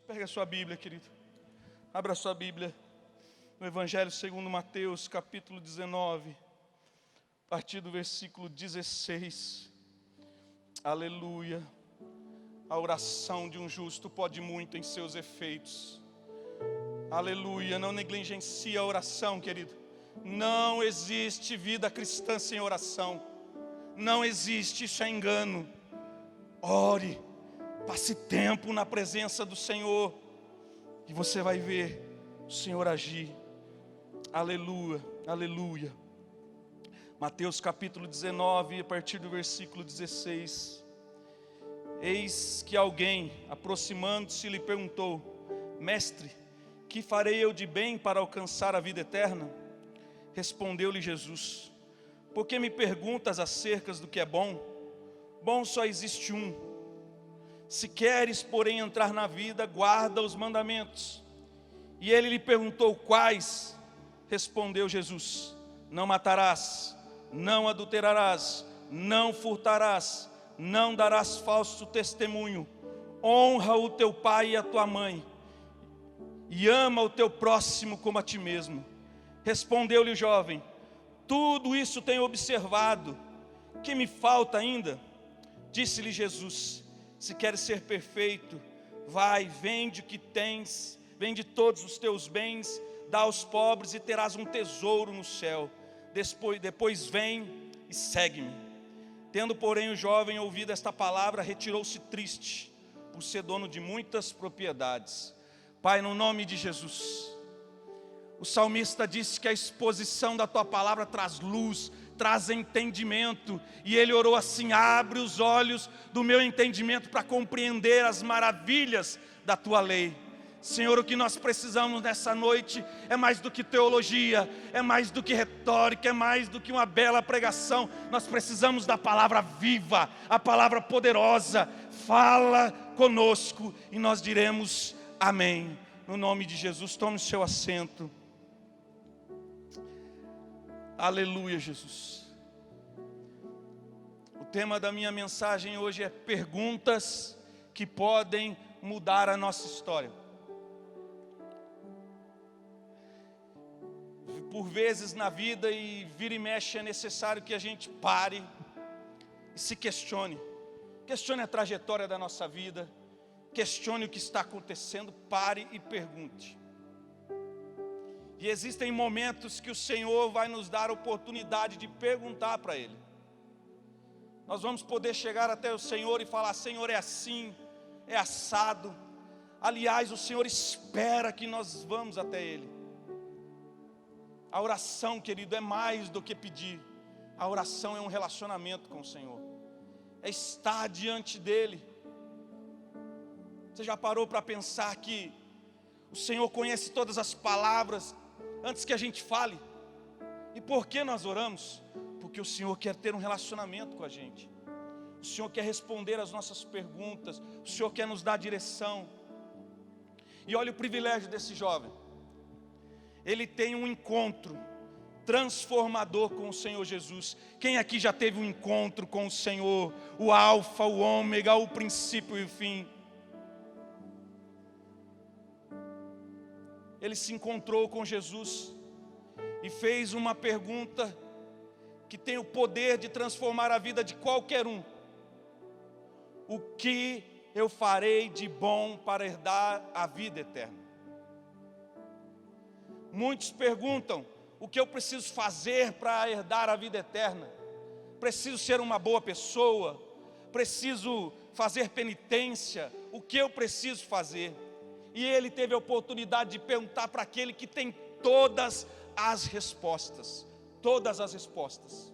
Pega a sua Bíblia, querido. Abra a sua Bíblia no Evangelho segundo Mateus, capítulo 19, a partir do versículo 16. Aleluia. A oração de um justo pode muito em seus efeitos. Aleluia. Não negligencie a oração, querido. Não existe vida cristã sem oração. Não existe, isso é engano. Ore, passe tempo na presença do Senhor e você vai ver o Senhor agir. Aleluia, aleluia. Mateus capítulo 19, a partir do versículo 16. Eis que alguém, aproximando-se, lhe perguntou: Mestre, que farei eu de bem para alcançar a vida eterna? Respondeu-lhe Jesus: Por que me perguntas acerca do que é bom? Bom só existe um. Se queres, porém, entrar na vida, guarda os mandamentos. E ele lhe perguntou: Quais? Respondeu Jesus: Não matarás, não adulterarás, não furtarás, não darás falso testemunho, honra o teu pai e a tua mãe, e ama o teu próximo como a ti mesmo. Respondeu-lhe o jovem: Tudo isso tenho observado, que me falta ainda? Disse-lhe Jesus: Se queres ser perfeito, vai, vende o que tens, vende todos os teus bens, dá aos pobres e terás um tesouro no céu. Depois vem e segue-me. Tendo, porém, o jovem ouvido esta palavra, retirou-se triste, por ser dono de muitas propriedades. Pai, no nome de Jesus, o salmista disse que a exposição da tua palavra traz luz, traz entendimento, e ele orou assim: abre os olhos do meu entendimento para compreender as maravilhas da tua lei. Senhor, o que nós precisamos nessa noite é mais do que teologia, é mais do que retórica, é mais do que uma bela pregação. Nós precisamos da palavra viva, a palavra poderosa. Fala conosco e nós diremos amém. No nome de Jesus, tome o seu assento. Aleluia, Jesus. O tema da minha mensagem hoje é perguntas que podem mudar a nossa história. Por vezes na vida e vira e mexe é necessário que a gente pare e se questione. Questione a trajetória da nossa vida, questione o que está acontecendo, pare e pergunte. E existem momentos que o Senhor vai nos dar a oportunidade de perguntar para Ele. Nós vamos poder chegar até o Senhor e falar: Senhor, é assim, é assado. Aliás, o Senhor espera que nós vamos até Ele. A oração, querido, é mais do que pedir. A oração é um relacionamento com o Senhor, é estar diante dEle. Você já parou para pensar que o Senhor conhece todas as palavras antes que a gente fale? E por que nós oramos? Porque o Senhor quer ter um relacionamento com a gente. O Senhor quer responder as nossas perguntas. O Senhor quer nos dar direção. E olha o privilégio desse jovem. Ele tem um encontro transformador com o Senhor Jesus. Quem aqui já teve um encontro com o Senhor? O alfa, o ômega, o princípio e o fim. Ele se encontrou com Jesus e fez uma pergunta que tem o poder de transformar a vida de qualquer um: o que eu farei de bom para herdar a vida eterna? Muitos perguntam: o que eu preciso fazer para herdar a vida eterna? Preciso ser uma boa pessoa? Preciso fazer penitência? O que eu preciso fazer? E ele teve a oportunidade de perguntar para aquele que tem todas as respostas. Todas as respostas.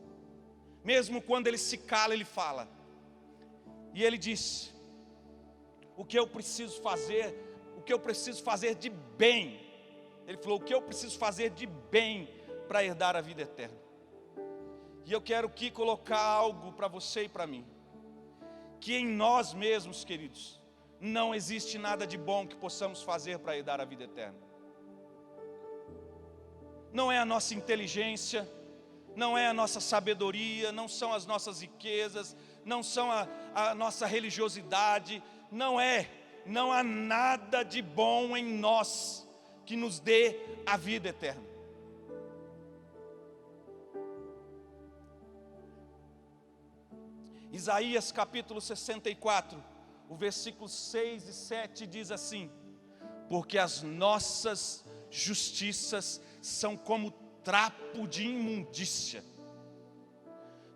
Mesmo quando ele se cala, ele fala. E ele disse: o que eu preciso fazer? O que eu preciso fazer de bem? Ele falou: o que eu preciso fazer de bem para herdar a vida eterna? E eu quero aqui colocar algo para você e para mim. Que em nós mesmos, queridos, não existe nada de bom que possamos fazer para herdar a vida eterna. Não é a nossa inteligência, não é a nossa sabedoria, não são as nossas riquezas, não são a nossa religiosidade, não é não há nada de bom em nós que nos dê a vida eterna. Isaías capítulo 64, o versículo 6 e 7 diz assim: porque as nossas justiças são como trapo de imundícia.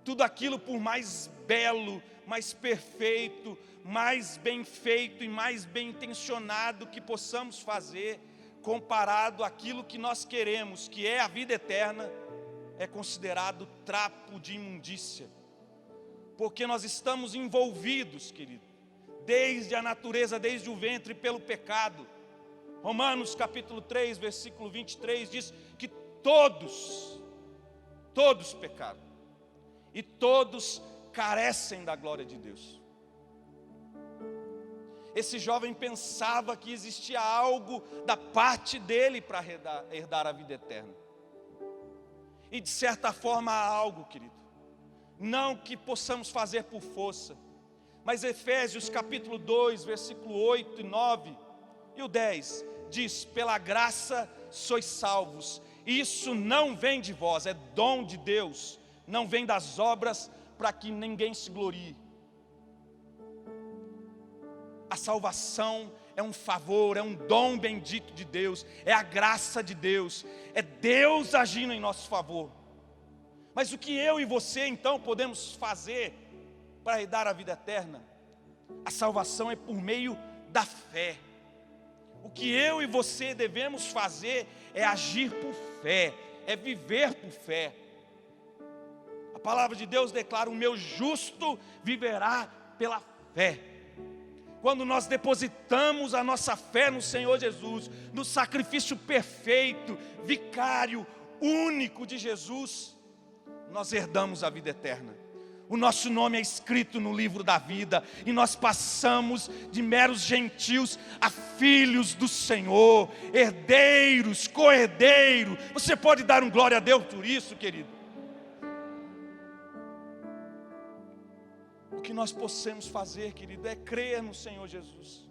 Tudo aquilo, por mais belo, mais perfeito, mais bem feito e mais bem intencionado que possamos fazer, comparado àquilo que nós queremos, que é a vida eterna, é considerado trapo de imundícia. Porque nós estamos envolvidos, querido, desde a natureza, desde o ventre, pelo pecado. Romanos capítulo 3, versículo 23 diz que todos pecaram e todos carecem da glória de Deus. Esse jovem pensava que existia algo da parte dele para herdar a vida eterna. E de certa forma há algo, querido, não que possamos fazer por força, mas Efésios capítulo 2, versículo 8 e 9 e o 10 diz: pela graça sois salvos, isso não vem de vós, é dom de Deus, não vem das obras, para que ninguém se glorie. A salvação é um favor, é um dom bendito de Deus, é a graça de Deus, é Deus agindo em nosso favor. Mas o que eu e você então podemos fazer para herdar a vida eterna? A salvação é por meio da fé. O que eu e você devemos fazer é agir por fé, é viver por fé. A palavra de Deus declara: o meu justo viverá pela fé. Quando nós depositamos a nossa fé no Senhor Jesus, no sacrifício perfeito, vicário, único de Jesus, nós herdamos a vida eterna. O nosso nome é escrito no livro da vida, e nós passamos de meros gentios a filhos do Senhor, herdeiros, co-herdeiros. Você pode dar um glória a Deus por isso, querido? O que nós possamos fazer, querido, é crer no Senhor Jesus.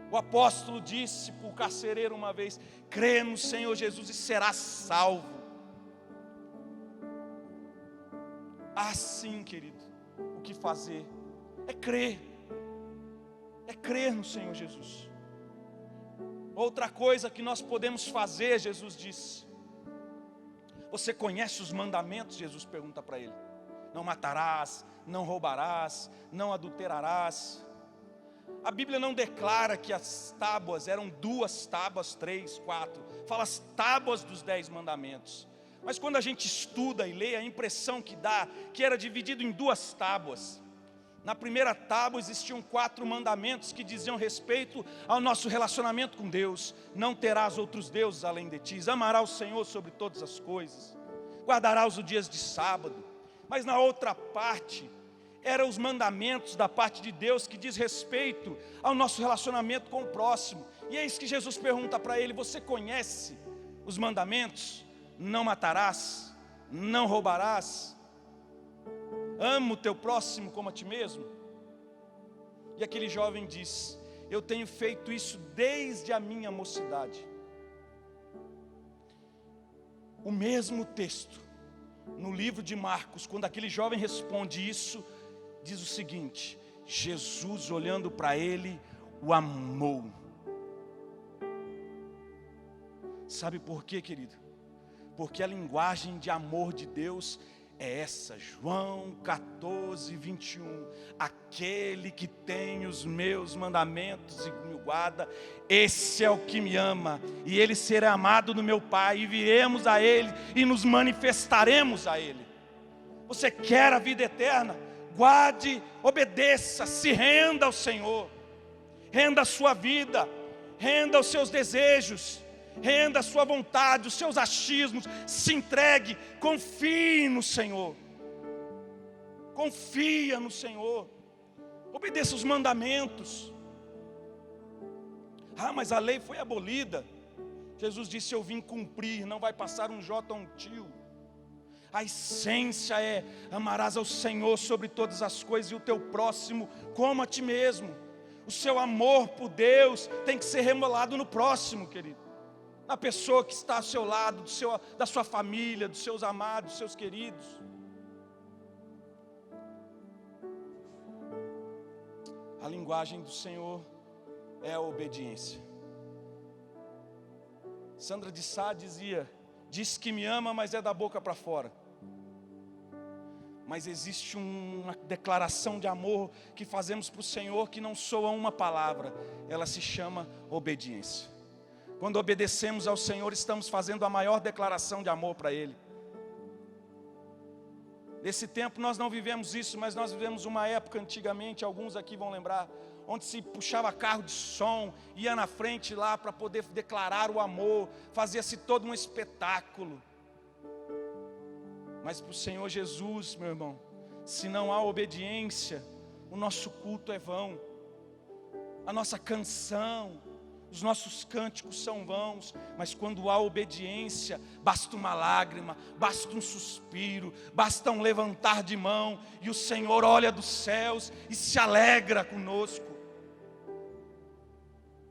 O apóstolo disse para o carcereiro uma vez: crê no Senhor Jesus e serás salvo. Assim, querido, o que fazer é crer no Senhor Jesus. Outra coisa que nós podemos fazer, Jesus disse: você conhece os mandamentos? Jesus pergunta para ele: não matarás, não roubarás, não adulterarás. A Bíblia não declara que as tábuas eram 2 tábuas, 3, 4, fala as tábuas dos 10 mandamentos. Mas quando a gente estuda e lê, a impressão que dá que era dividido em 2 tábuas. Na primeira tábua existiam 4 mandamentos que diziam respeito ao nosso relacionamento com Deus. Não terás outros deuses além de ti, amarás o Senhor sobre todas as coisas, guardarás os dias de sábado. Mas na outra parte, eram os mandamentos da parte de Deus que diz respeito ao nosso relacionamento com o próximo. E é isso que Jesus pergunta para ele: você conhece os mandamentos? Não matarás, não roubarás, ama o teu próximo como a ti mesmo. E aquele jovem diz: eu tenho feito isso desde a minha mocidade. O mesmo texto, no livro de Marcos, quando aquele jovem responde isso, diz o seguinte: Jesus, olhando para ele, o amou. Sabe por quê, querido? Porque a linguagem de amor de Deus é essa. João 14, 21. Aquele que tem os meus mandamentos e me guarda, esse é o que me ama, e ele será amado do meu Pai, e viremos a ele e nos manifestaremos a ele. Você quer a vida eterna? Guarde, obedeça, se renda ao Senhor. Renda a sua vida, renda os seus desejos, renda a sua vontade, os seus achismos, se entregue, confie no Senhor. Confia no Senhor. Obedeça os mandamentos. Ah, mas a lei foi abolida. Jesus disse: eu vim cumprir, não vai passar um jota a um tio. A essência é: amarás ao Senhor sobre todas as coisas e o teu próximo como a ti mesmo. O seu amor por Deus tem que ser revelado no próximo, querido. Na pessoa que está ao seu lado, da sua família, dos seus amados, dos seus queridos. A linguagem do Senhor é a obediência. Sandra de Sá diz que me ama, mas é da boca para fora. Mas existe uma declaração de amor que fazemos para o Senhor que não soa uma palavra. Ela se chama obediência. Quando obedecemos ao Senhor, estamos fazendo a maior declaração de amor para Ele. Nesse tempo nós não vivemos isso, mas nós vivemos uma época antigamente, alguns aqui vão lembrar, onde se puxava carro de som, ia na frente lá para poder declarar o amor, fazia-se todo um espetáculo. Mas para o Senhor Jesus, meu irmão, se não há obediência, o nosso culto é vão, a nossa canção, os nossos cânticos são vãos. Mas quando há obediência, basta uma lágrima, basta um suspiro, basta um levantar de mão, e o Senhor olha dos céus e se alegra conosco.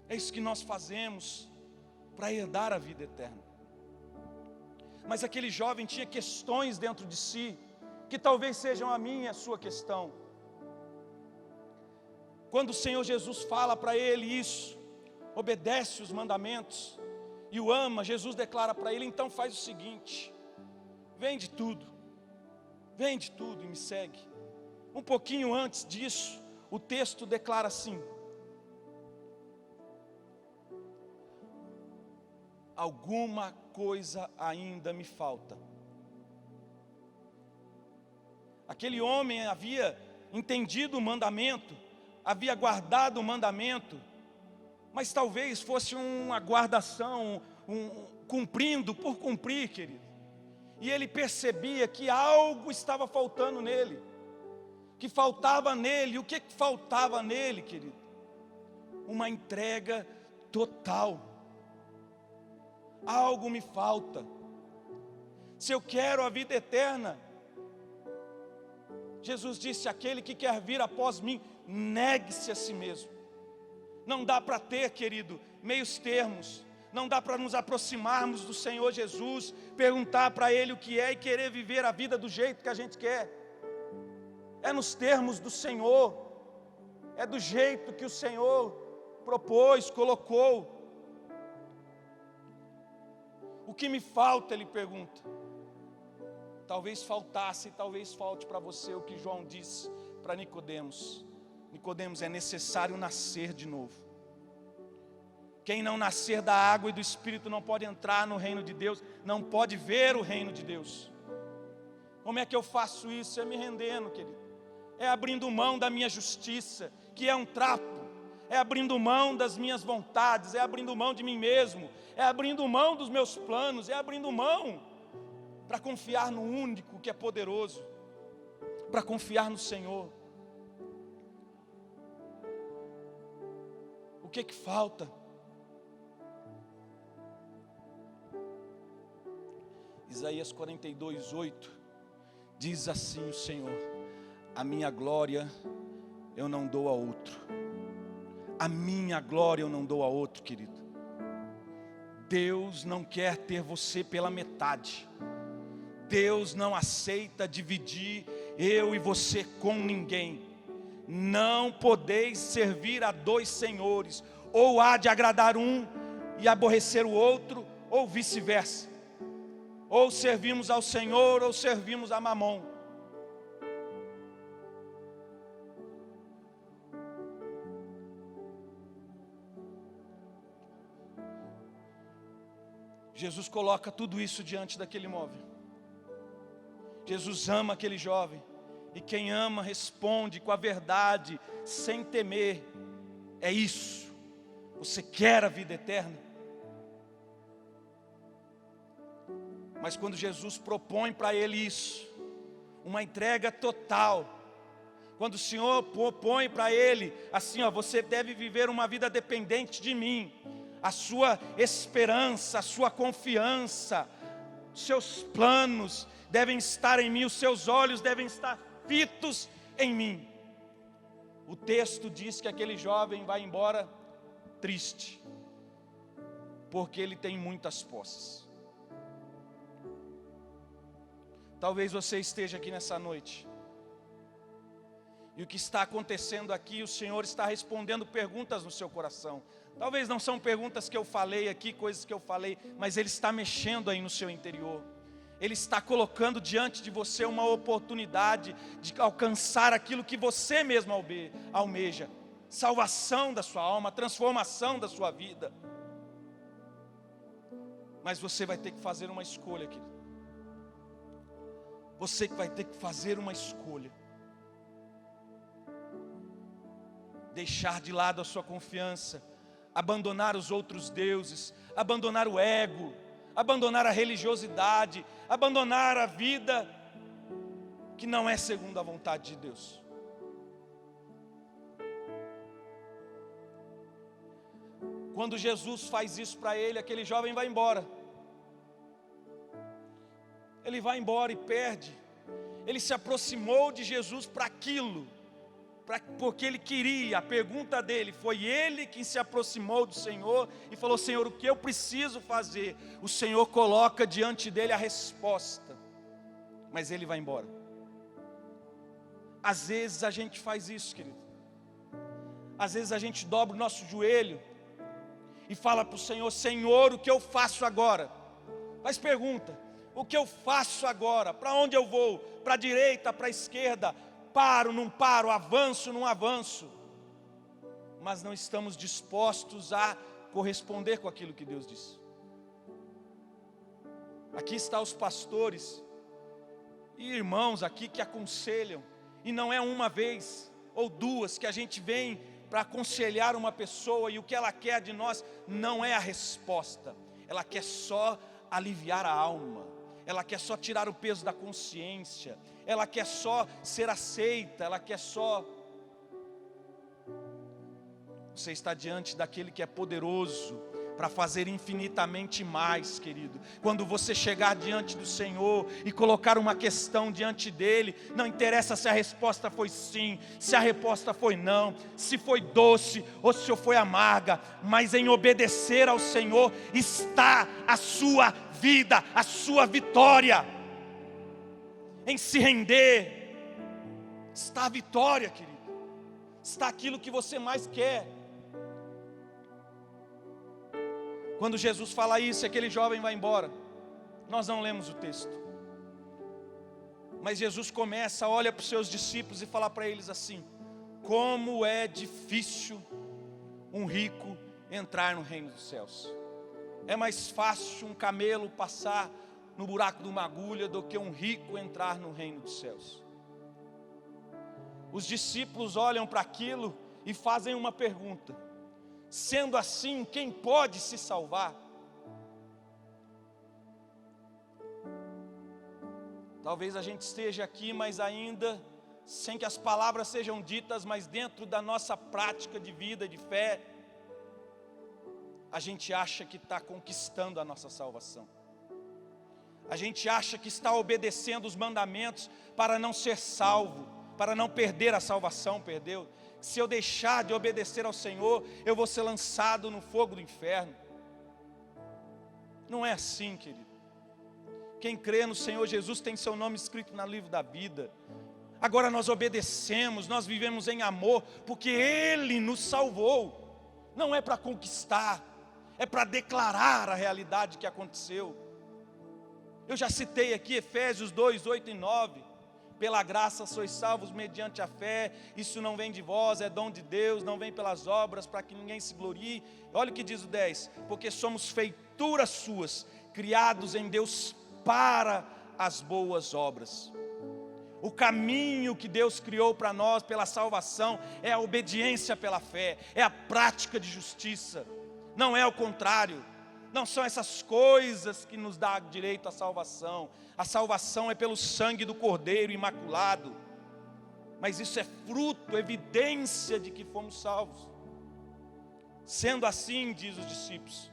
É isso que nós fazemos para herdar a vida eterna. Mas aquele jovem tinha questões dentro de si, que talvez sejam a minha e a sua questão. Quando o Senhor Jesus fala para ele isso, obedece os mandamentos e o ama, Jesus declara para ele: então faz o seguinte, vende tudo e me segue. Um pouquinho antes disso, o texto declara assim: alguma coisa ainda me falta. Aquele homem havia entendido o mandamento, havia guardado o mandamento, mas talvez fosse uma guardação, cumprindo por cumprir, querido. E ele percebia que algo estava faltando nele, que faltava nele. O que faltava nele, querido? Uma entrega total. Algo me falta. Se eu quero a vida eterna, Jesus disse: aquele que quer vir após mim, negue-se a si mesmo. Não dá para ter, querido, meios termos. Não dá para nos aproximarmos do Senhor Jesus, perguntar para Ele o que é e querer viver a vida do jeito que a gente quer. É nos termos do Senhor, é do jeito que o Senhor propôs, colocou. O que me falta, ele pergunta. Talvez faltasse, talvez falte para você o que João disse para Nicodemos. Nicodemos, é necessário nascer de novo. Quem não nascer da água e do Espírito não pode entrar no reino de Deus, não pode ver o reino de Deus. Como é que eu faço isso? É me rendendo, querido. É abrindo mão da minha justiça, que é um trapo. É abrindo mão das minhas vontades, é abrindo mão de mim mesmo, é abrindo mão dos meus planos, é abrindo mão para confiar no único que é poderoso, para confiar no Senhor. O que falta? Isaías 42:8 diz assim o Senhor: a minha glória eu não dou a outro. A minha glória eu não dou a outro, querido. Deus não quer ter você pela metade. Deus não aceita dividir eu e você com ninguém. Não podeis servir a dois senhores. Ou há de agradar um e aborrecer o outro, ou vice-versa. Ou servimos ao Senhor, ou servimos a Mamon. Jesus coloca tudo isso diante daquele móvel. Jesus ama aquele jovem. E quem ama responde com a verdade, sem temer. É isso. Você quer a vida eterna? Mas quando Jesus propõe para ele isso, uma entrega total, quando o Senhor propõe para ele, assim, você deve viver uma vida dependente de mim, a sua esperança, a sua confiança, seus planos devem estar em mim, os seus olhos devem estar fitos em mim. O texto diz que aquele jovem vai embora triste, porque ele tem muitas posses. Talvez você esteja aqui nessa noite, e o que está acontecendo aqui, o Senhor está respondendo perguntas no seu coração. Talvez não são perguntas que eu falei aqui, coisas que eu falei, mas Ele está mexendo aí no seu interior. Ele está colocando diante de você uma oportunidade de alcançar aquilo que você mesmo almeja. Salvação da sua alma, transformação da sua vida. Mas você vai ter que fazer uma escolha, querido. Você que vai ter que fazer uma escolha. Deixar de lado a sua confiança, abandonar os outros deuses, abandonar o ego, abandonar a religiosidade, abandonar a vida que não é segundo a vontade de Deus. Quando Jesus faz isso para ele, aquele jovem vai embora. Ele vai embora e perde. Ele se aproximou de Jesus para aquilo, porque ele queria. A pergunta dele foi ele que se aproximou do Senhor e falou: Senhor, o que eu preciso fazer? O Senhor coloca diante dele a resposta, mas ele vai embora. Às vezes a gente faz isso, querido. Às vezes a gente dobra o nosso joelho e fala para o Senhor: Senhor, o que eu faço agora? Faz pergunta: o que eu faço agora? Para onde eu vou? Para a direita, para a esquerda? Paro, não paro, avanço, não avanço. Mas não estamos dispostos a corresponder com aquilo que Deus disse. Aqui estão os pastores e irmãos aqui que aconselham, e não é uma vez ou duas que a gente vem para aconselhar uma pessoa, e o que ela quer de nós não é a resposta, ela quer só aliviar a alma, ela quer só tirar o peso da consciência, ela quer só ser aceita, ela quer só... Você está diante daquele que é poderoso para fazer infinitamente mais, querido. Quando você chegar diante do Senhor e colocar uma questão diante dele, não interessa se a resposta foi sim, se a resposta foi não, se foi doce ou se foi amarga, mas em obedecer ao Senhor está a sua vida, a sua vitória. Em se render está a vitória, querido. Está aquilo que você mais quer. Quando Jesus fala isso, aquele jovem vai embora. Nós não lemos o texto, mas Jesus começa, olha para os seus discípulos e fala para eles assim: como é difícil um rico entrar no reino dos céus. É mais fácil um camelo passar no buraco de uma agulha do que um rico entrar no reino dos céus. Os discípulos olham para aquilo e fazem uma pergunta: sendo assim, quem pode se salvar? Talvez a gente esteja aqui, mas ainda sem que as palavras sejam ditas, mas dentro da nossa prática de vida, de fé, a gente acha que está conquistando a nossa salvação. A gente acha que está obedecendo os mandamentos para não ser salvo, para não perder a salvação, perdeu. Se eu deixar de obedecer ao Senhor, eu vou ser lançado no fogo do inferno. Não é assim, querido. Quem crê no Senhor Jesus tem seu nome escrito no livro da vida. Agora nós obedecemos, nós vivemos em amor, porque Ele nos salvou. Não é para conquistar, é para declarar a realidade que aconteceu. Eu já citei aqui Efésios 2, 8 e 9. Pela graça sois salvos mediante a fé, isso não vem de vós, é dom de Deus, não vem pelas obras, para que ninguém se glorie. Olha o que diz o 10, porque somos feituras suas, criados em Deus para as boas obras. O caminho que Deus criou para nós, pela salvação, é a obediência pela fé, é a prática de justiça, não é o contrário. Não são essas coisas que nos dá direito à salvação. A salvação é pelo sangue do Cordeiro imaculado. Mas isso é fruto, evidência de que fomos salvos. Sendo assim, diz os discípulos,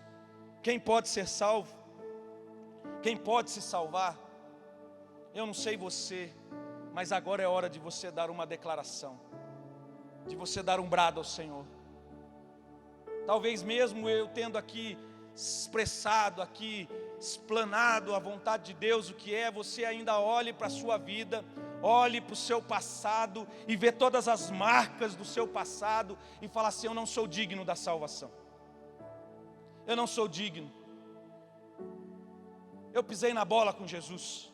quem pode ser salvo? Quem pode se salvar? Eu não sei você, mas agora é hora de você dar uma declaração. de você dar um brado ao Senhor. Talvez mesmo eu tendo aqui expressado, aqui explanado a vontade de Deus, o que é, você ainda olhe para a sua vida, olhe para o seu passado e vê todas as marcas do seu passado e fala assim: eu não sou digno da salvação, eu não sou digno, eu pisei na bola com Jesus.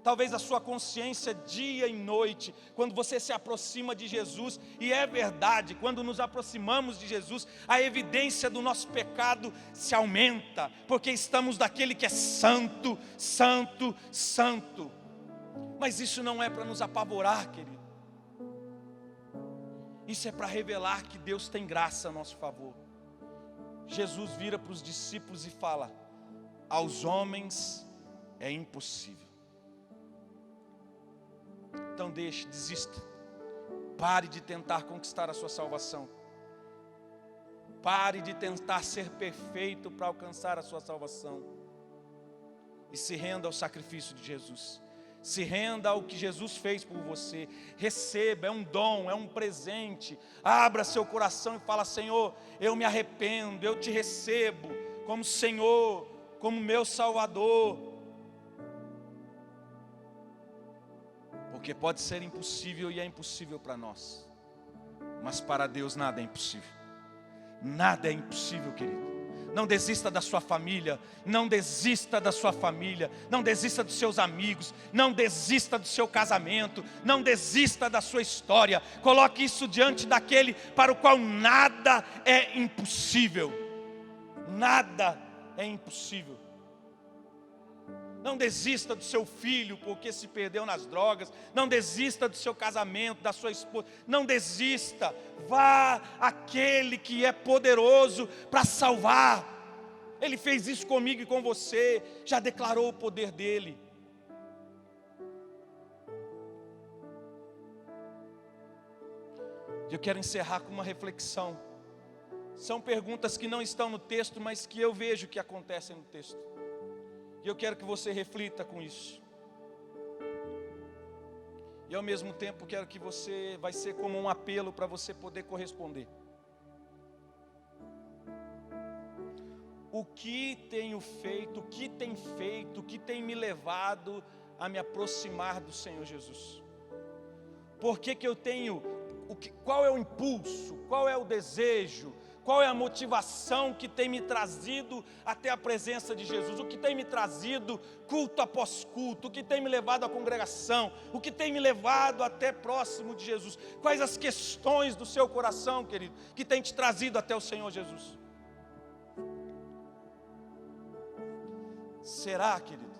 Talvez a sua consciência dia e noite, quando você se aproxima de Jesus, e é verdade, quando nos aproximamos de Jesus, a evidência do nosso pecado se aumenta, porque estamos daquele que é santo, santo, santo. Mas isso não é para nos apavorar, querido. Isso é para revelar que Deus tem graça a nosso favor. Jesus vira para os discípulos e fala: aos homens é impossível. Então desista. Pare de tentar conquistar a sua salvação. Pare de tentar ser perfeito para alcançar a sua salvação. E se renda ao sacrifício de Jesus. Se renda ao que Jesus fez por você. Receba, é um dom, é um presente. Abra seu coração e fala: Senhor, eu me arrependo, eu te recebo como Senhor, como meu Salvador. Porque pode ser impossível e é impossível para nós, mas para Deus nada é impossível. Nada é impossível, querido. Não desista da sua família, não desista da sua família, não desista dos seus amigos, não desista do seu casamento, não desista da sua história. Coloque isso diante daquele para o qual nada é impossível. Nada é impossível. Não desista do seu filho porque se perdeu nas drogas. Não desista do seu casamento, da sua esposa. Não desista. Vá àquele que é poderoso para salvar. Ele fez isso comigo e com você. Já declarou o poder dele. Eu quero encerrar com uma reflexão. São perguntas que não estão no texto, mas que eu vejo que acontecem no texto. E eu quero que você reflita com isso. E ao mesmo tempo quero que você, vai ser como um apelo para você poder corresponder. O que tenho feito, o que tem feito, o que tem me levado a me aproximar do Senhor Jesus? Por que eu tenho, qual é o impulso, qual é o desejo, qual é a motivação que tem me trazido até a presença de Jesus? O que tem me trazido culto após culto? O que tem me levado à congregação? O que tem me levado até próximo de Jesus? Quais as questões do seu coração, querido, que tem te trazido até o Senhor Jesus? Será, querido,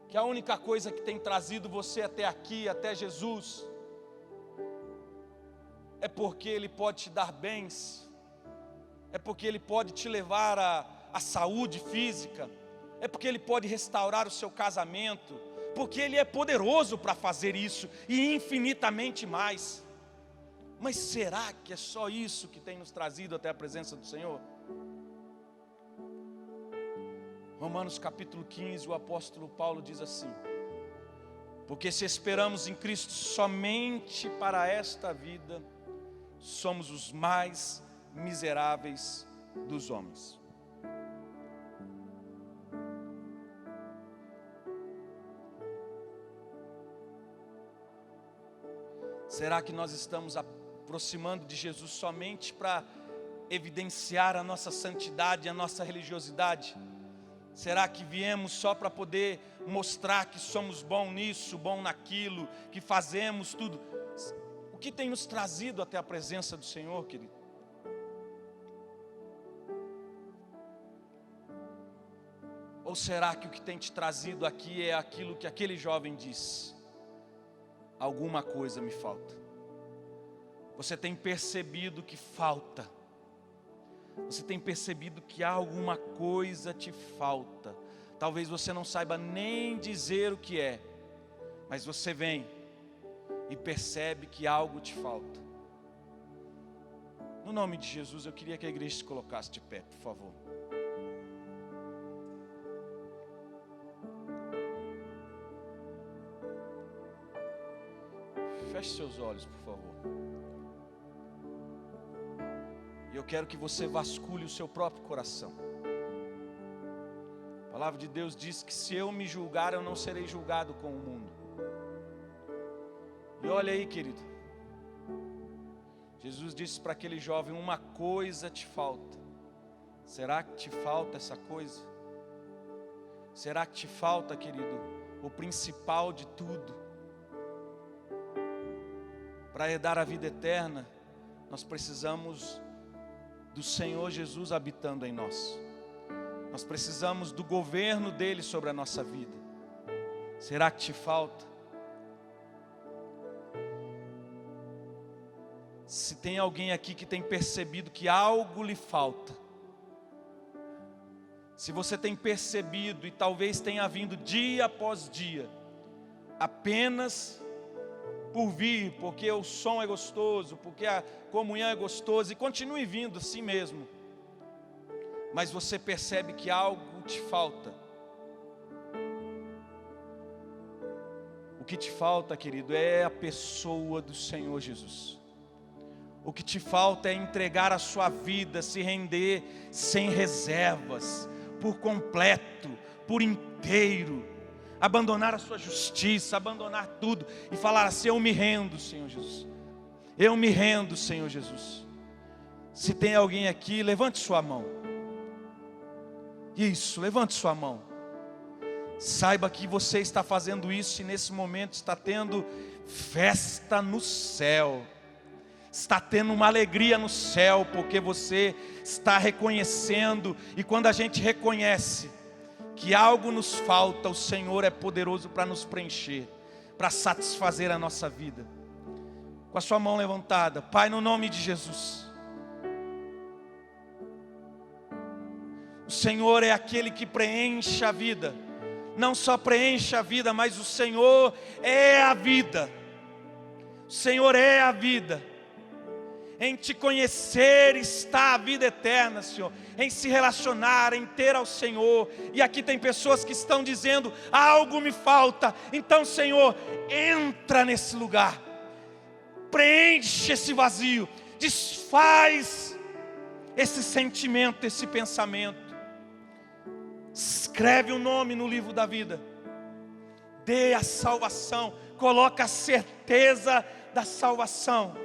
que a única coisa que tem trazido você até aqui, até Jesus, é porque Ele pode te dar bens? É porque Ele pode te levar à saúde física? É porque Ele pode restaurar o seu casamento? Porque Ele é poderoso para fazer isso e infinitamente mais. Mas será que é só isso que tem nos trazido até a presença do Senhor? Romanos capítulo 15, o apóstolo Paulo diz assim: porque se esperamos em Cristo somente para esta vida, somos os mais miseráveis dos homens. Será que nós estamos aproximando de Jesus somente para evidenciar a nossa santidade, a nossa religiosidade? Será que viemos só para poder mostrar que somos bons nisso, bom naquilo, que fazemos tudo? O que tem nos trazido até a presença do Senhor, querido? Ou será que o que tem te trazido aqui é aquilo que aquele jovem disse: alguma coisa me falta? Você tem percebido que falta? Você tem percebido que alguma coisa te falta? Talvez você não saiba nem dizer o que é, mas você vem e percebe que algo te falta. No nome de Jesus, eu queria que a igreja se colocasse de pé, por favor. Feche seus olhos, por favor. eu quero que você vasculhe o seu próprio coração. A palavra de Deus diz que se eu me julgar, eu não serei julgado com o mundo. E olha aí, querido, Jesus disse para aquele jovem: uma coisa te falta. Será que te falta essa coisa? Será que te falta, querido, o principal de tudo? Para herdar a vida eterna, nós precisamos do Senhor Jesus habitando em nós. Nós precisamos do governo dele sobre a nossa vida. Será que te falta? Se tem alguém aqui que tem percebido que algo lhe falta, se você tem percebido e talvez tenha vindo dia após dia, apenas por vir, porque o som é gostoso, porque a comunhão é gostosa, e continue vindo assim mesmo, mas você percebe que algo te falta. O que te falta, querido, é a pessoa do Senhor Jesus. O que te falta é entregar a sua vida, se render sem reservas, por completo, por inteiro, abandonar a sua justiça, abandonar tudo e falar assim: eu me rendo, Senhor Jesus. Eu me rendo, Senhor Jesus. Se tem alguém aqui, levante sua mão. Isso, levante sua mão. Saiba que você está fazendo isso e nesse momento está tendo festa no céu. Está tendo uma alegria no céu, porque você está reconhecendo, e quando a gente reconhece que algo nos falta, o Senhor é poderoso para nos preencher, para satisfazer a nossa vida. Com a sua mão levantada, Pai, no nome de Jesus, o Senhor é aquele que preenche a vida, não só preenche a vida, mas o Senhor é a vida. O Senhor é a vida. Em te conhecer está a vida eterna, Senhor. Em se relacionar, em ter ao Senhor. E aqui tem pessoas que estão dizendo: algo me falta. Então, Senhor, entra nesse lugar. Preenche esse vazio. Desfaz esse sentimento, esse pensamento. Escreve o nome no livro da vida. Dê a salvação. Coloca a certeza da salvação.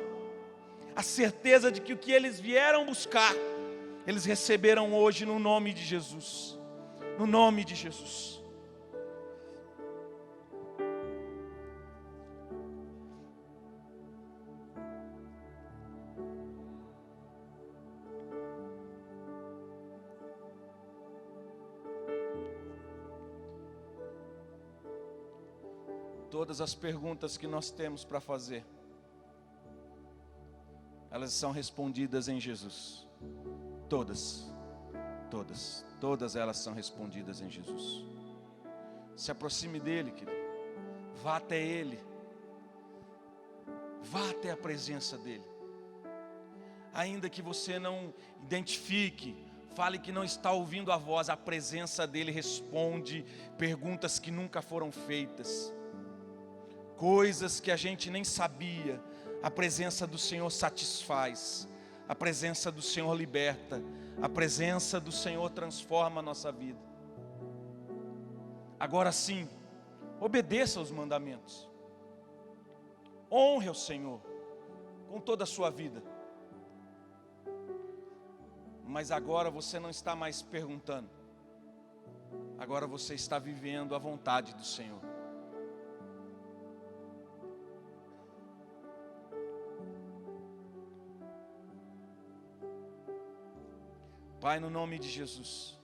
A certeza de que o que eles vieram buscar, eles receberam hoje no nome de Jesus. No nome de Jesus. Todas as perguntas que nós temos para fazer, elas são respondidas em Jesus. Todas elas são respondidas em Jesus. Se aproxime dele, querido. Vá até ele. Vá até a presença dele. Ainda que você não identifique, fale que não está ouvindo a voz, a presença dele responde perguntas que nunca foram feitas. Coisas que a gente nem sabia. A presença do Senhor satisfaz, a presença do Senhor liberta, a presença do Senhor transforma a nossa vida. Agora sim, obedeça aos mandamentos, honre ao Senhor com toda a sua vida. Mas agora você não está mais perguntando, agora você está vivendo a vontade do Senhor. Pai, no nome de Jesus,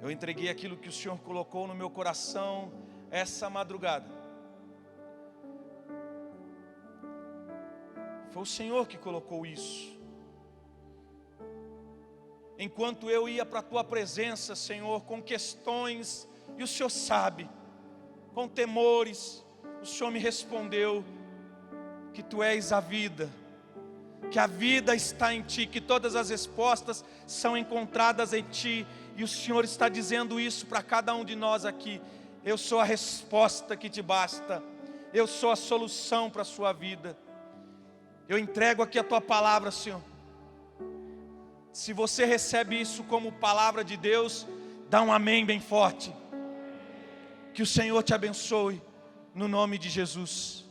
eu entreguei aquilo que o Senhor colocou no meu coração essa madrugada. Foi o Senhor que colocou isso. Enquanto eu ia para a Tua presença, Senhor, com questões, e o Senhor sabe, com temores, o Senhor me respondeu que Tu és a vida, que a vida está em Ti, que todas as respostas são encontradas em Ti, e o Senhor está dizendo isso para cada um de nós aqui. Eu sou a resposta que te basta, eu sou a solução para a sua vida. Eu entrego aqui a tua palavra, Senhor. Se você recebe isso como palavra de Deus, dá um amém bem forte. Que o Senhor te abençoe, no nome de Jesus.